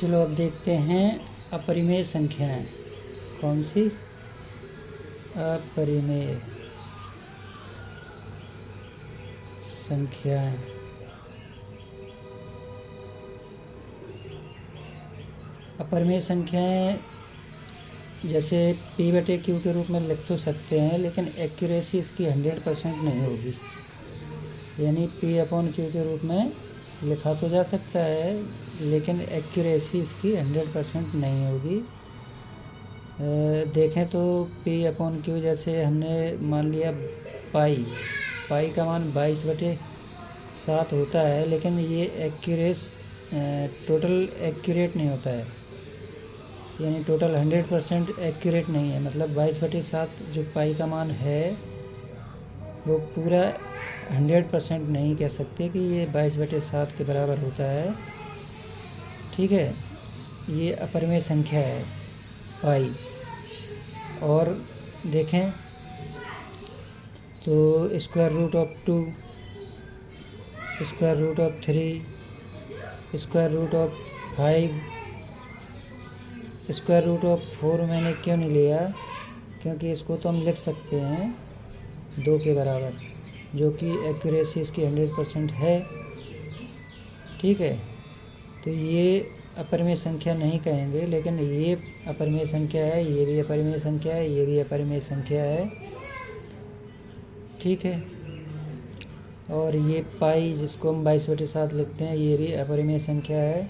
चलो अब देखते हैं अपरिमेय संख्याएं। कौन सी? अपरिमेय संख्याएं। अपरिमेय संख्याएं जैसे p/q के रूप में लिख तो सकते हैं, लेकिन एक्यूरेसी इसकी 100% नहीं होगी। यानी p/q के रूप में लिखा तो जा सकता है, लेकिन एक्यूरेसी इसकी 100% नहीं होगी। देखें तो p/q जैसे हमने मान लिया पाई का मान 22/7 होता है, लेकिन ये टोटल एक्यूरेट नहीं होता है। यानी टोटल 100% एक्यूरेट नहीं है। मतलब 22/7 जो पाई का मान है वो पूरा 100% नहीं कह सकते कि ये 22/7 के बराबर होता है। ठीक है, ये अपरिमेय संख्या है पाई। और देखें तो √2, √3, √5, √4 मैंने क्यों नहीं लिया, क्योंकि इसको तो हम लिख सकते हैं 2 के बराबर, जो कि एक्यूरेसी इसकी 100% है। ठीक है, तो ये अपरिमेय संख्या नहीं कहेंगे, लेकिन ये अपरिमेय संख्या है, ये भी अपरिमेय संख्या है, ये भी अपरिमेय संख्या है। ठीक है, और ये पाई जिसको हम 22/7 लिखते हैं, ये भी अपरिमेय संख्या है।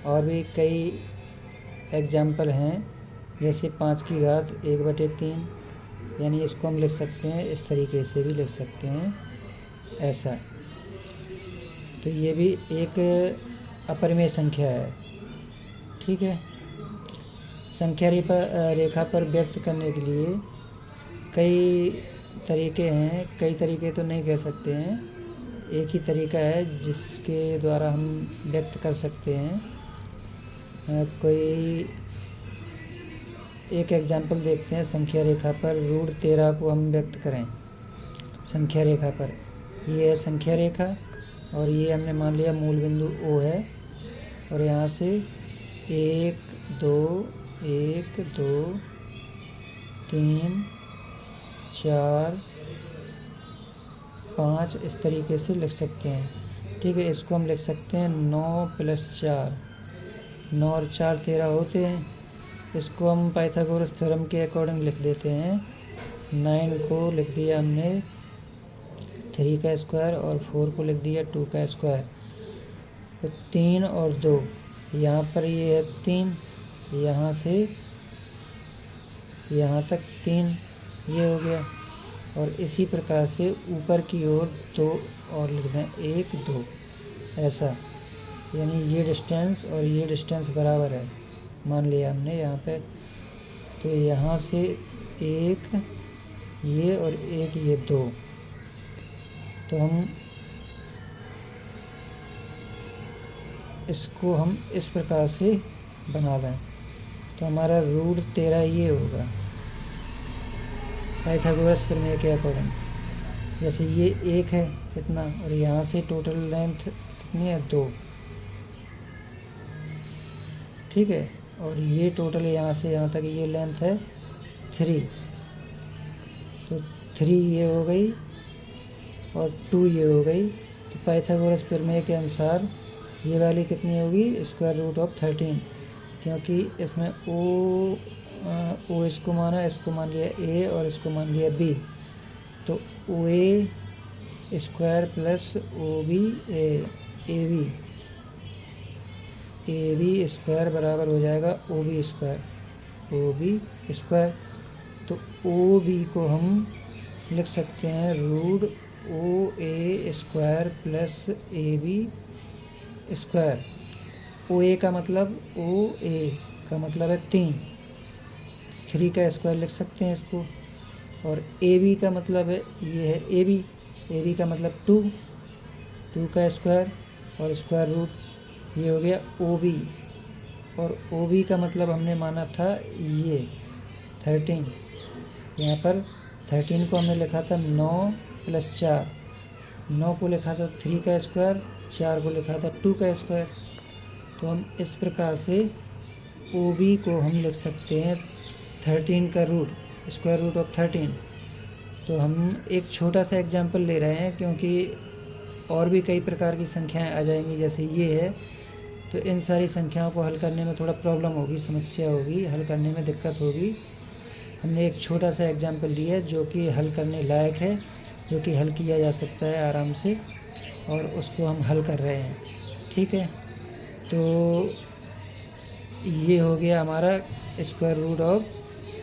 और भी कई एग्जाम्पल हैं, जैसे 5 की घात 1/3, यानी इसको हम लिख सकते हैं, इस तरीके से भी लिख सकते हैं, ऐसा। तो ये भी एक अपरिमेय संख्या है। ठीक है, संख्या रेखा पर व्यक्त करने के लिए कई तरीके हैं। कई तरीके तो नहीं कह सकते हैं, एक ही तरीका है जिसके द्वारा हम व्यक्त कर सकते हैं। कोई एक एग्जाम्पल देखते हैं। संख्या रेखा पर √13 को हम व्यक्त करें। संख्या रेखा पर ये है संख्या रेखा, और ये हमने मान लिया मूल बिंदु O है, और यहाँ से 1 2 1 2 3 4 5 इस तरीके से लिख सकते हैं। ठीक है, इसको हम लिख सकते हैं 9 + 4, 9 और 4 13 होते हैं। इसको हम पाइथागोरस थ्योरम के अकॉर्डिंग लिख देते हैं। 9 को लिख दिया हमने 3 का स्क्वायर, और 4 को लिख दिया 2 का स्क्वायर। तो 3 और 2, यहाँ पर ये है 3, यहाँ से यहाँ तक 3, ये हो गया। और इसी प्रकार से ऊपर की ओर 2 और लिख दें, 1 2, ऐसा। यानी ये डिस्टेंस और ये डिस्टेंस बराबर है, मान लिया हमने यहाँ पे। तो यहाँ से 1 ये और 1 ये 2, तो हम इसको हम इस प्रकार से बना दें, तो हमारा √13 ये होगा पाइथागोरस प्रमेय के अकॉर्डिंग। जैसे ये 1 है इतना, और यहाँ से टोटल लेंथ कितनी है 2। ठीक है, और ये टोटल यहाँ से यहाँ तक ये लेंथ है 3, तो 3 ये हो गई और 2 ये हो गई। तो पाइथागोरस प्रमेय के अनुसार ये वाली कितनी होगी, √13, क्योंकि इसमें ओ इसको माना, इसको मान लिया A और इसको मान लिया B। तो OA² + AB² बराबर हो जाएगा OB²। तो OB को हम लिख सकते हैं √OA² + AB²। OA का मतलब है 3 का स्क्वायर लिख सकते हैं इसको। और AB का मतलब है, ये है AB का मतलब 2 का स्क्वायर और स्क्वायर रूट, ये हो गया OB। और OB का मतलब हमने माना था ये 13। यहाँ पर 13 को हमने लिखा था 9 + 4, 9 को लिखा था 3 का स्क्वायर, 4 को लिखा था 2 का स्क्वायर। तो हम इस प्रकार से OB को हम लिख सकते हैं 13 का रूट, स्क्वायर रूट ऑफ 13। तो हम एक छोटा सा एग्जाम्पल ले रहे हैं क्योंकि और भी कई प्रकार की संख्याएं आ जाएंगी, जैसे ये है। तो इन सारी संख्याओं को हल करने में थोड़ा प्रॉब्लम होगी, समस्या होगी, हल करने में दिक्कत होगी। हमने एक छोटा सा एग्जाम्पल लिया जो कि हल करने लायक है, जो कि हल किया जा सकता है आराम से, और उसको हम हल कर रहे हैं। ठीक है, तो ये हो गया हमारा स्क्वायर रूट ऑफ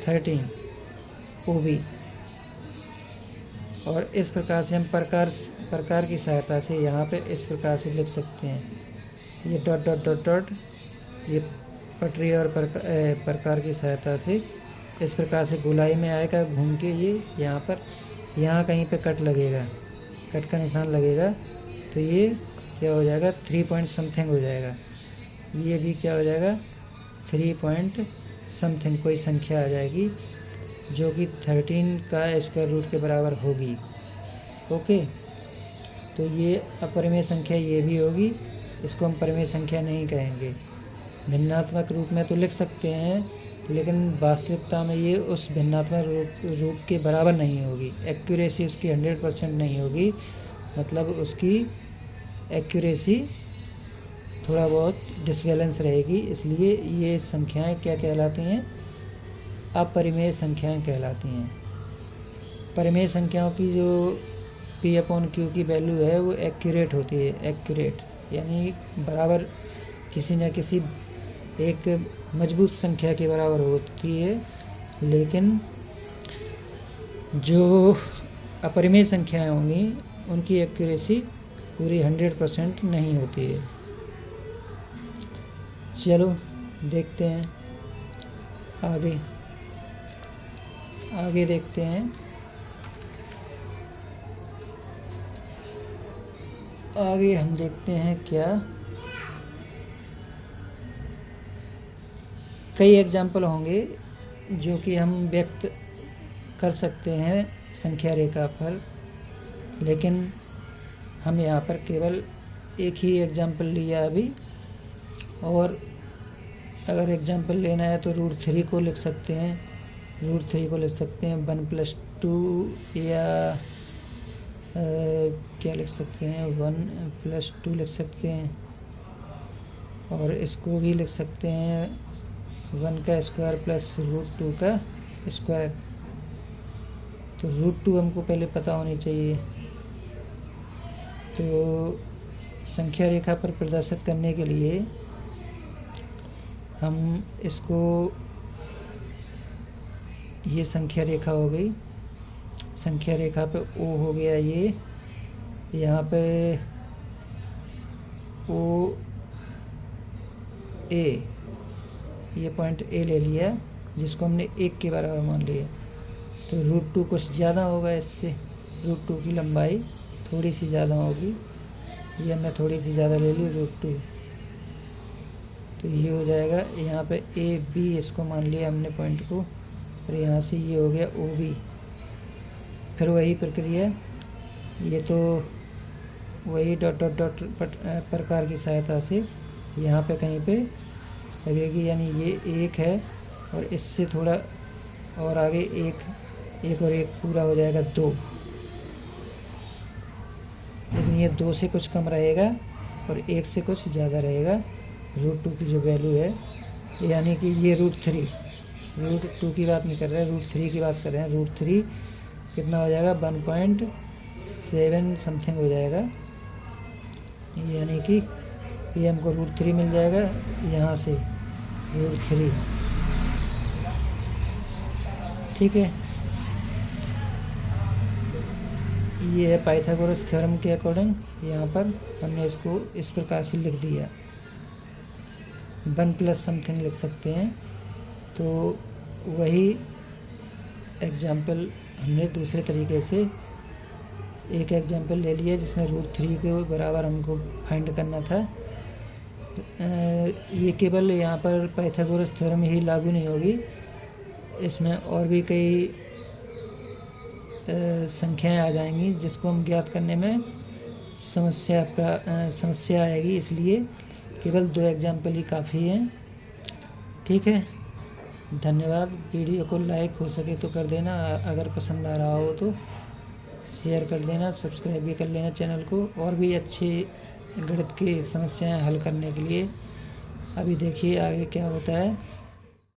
13 OB। और इस प्रकार से हम प्रकार की सहायता से यहाँ पे इस प्रकार से लिख सकते हैं। ये डॉट डॉट डॉट डॉट, ये पटरी और प्रकार की सहायता से इस प्रकार से गोलाई में आएगा घूम के। ये यहाँ पर, यहाँ कहीं पे कट लगेगा, कट का निशान लगेगा, तो ये क्या हो जाएगा 3 पॉइंट समथिंग हो जाएगा। ये भी क्या हो जाएगा 3 पॉइंट समथिंग कोई संख्या आ जाएगी जो कि 13 का स्क्वायर रूट के बराबर होगी। ओके, तो ये अपरिमेय संख्या ये भी होगी, इसको हम परिमेय संख्या नहीं कहेंगे। भिन्नात्मक रूप में तो लिख सकते हैं, लेकिन वास्तविकता में ये उस भिन्नात्मक रूप के बराबर नहीं होगी। एक्यूरेसी उसकी 100% नहीं होगी, मतलब उसकी एक्यूरेसी थोड़ा बहुत डिसबैलेंस रहेगी। इसलिए ये संख्याएं क्या कहलाती हैं, अपरिमेय संख्याएं कहलाती हैं। परिमेय संख्याओं की जो P/Q की वैल्यू है वो एक्यूरेट होती है। एक्यूरेट यानी बराबर किसी न किसी एक मजबूत संख्या के बराबर होती है, लेकिन जो अपरिमेय संख्याएं होंगी उनकी एक्यूरेसी पूरी 100% नहीं होती है। चलो देखते हैं आगे देखते हैं। आगे हम देखते हैं क्या, कई एग्जाम्पल होंगे जो कि हम व्यक्त कर सकते हैं संख्या रेखा पर, लेकिन हम यहाँ पर केवल एक ही एग्जाम्पल लिया अभी। और अगर एग्जाम्पल लेना है तो √3 को लिख सकते हैं, √3 को लिख सकते हैं 1+2, या क्या लिख सकते हैं 1+2 लिख सकते हैं। और इसको भी लिख सकते हैं 1 का स्क्वायर प्लस √2 का स्क्वायर। तो √2 हमको पहले पता होनी चाहिए। तो संख्या रेखा पर प्रदर्शित करने के लिए हम इसको, ये संख्या रेखा हो गई, संख्या रेखा पे O हो गया, ये यहाँ पे OA, ये पॉइंट A ले लिया जिसको हमने 1 के बराबर मान लिया। तो √2 कुछ ज़्यादा होगा इससे, √2 की लंबाई थोड़ी सी ज़्यादा होगी, ये हमने थोड़ी सी ज़्यादा ले ली √2। तो ये हो जाएगा यहाँ पे AB, इसको मान लिया हमने पॉइंट को, और यहाँ से ये हो गया OB। फिर वही प्रक्रिया, ये तो वही डॉट डॉट डॉट प्रकार की सहायता से यहाँ पे कहीं पे लगेगी, यानी ये 1 है और इससे थोड़ा और आगे 1 और 1 पूरा हो जाएगा 2, लेकिन ये 2 से कुछ कम रहेगा और 1 से कुछ ज़्यादा रहेगा √2 की जो वैल्यू है। यानी कि ये √2 की बात नहीं कर रहे हैं, √3 की बात कर रहे हैं। √3 कितना हो जाएगा 1.7 समथिंग हो जाएगा, यानी कि ये हमको √3 मिल जाएगा यहाँ से √3। ठीक है, ये है पाइथागोरस थ्योरम के अकॉर्डिंग। यहाँ पर हमने इसको इस प्रकार से लिख दिया, 1 प्लस समथिंग लिख सकते हैं। तो वही एग्जाम्पल हमने दूसरे तरीके से एक एग्जाम्पल ले लिया जिसमें √3 के बराबर हमको फाइंड करना था। ये केवल यहाँ पर पाइथागोरस थ्योरम ही लागू नहीं होगी, इसमें और भी कई संख्याएं आ जाएंगी जिसको हम ज्ञात करने में समस्या आएगी। इसलिए केवल 2 एग्जाम्पल ही काफ़ी हैं। ठीक है, धन्यवाद। वीडियो को लाइक हो सके तो कर देना, अगर पसंद आ रहा हो तो शेयर कर देना, सब्सक्राइब भी कर लेना चैनल को। और भी अच्छी गणित की समस्याएं हल करने के लिए अभी देखिए आगे क्या होता है।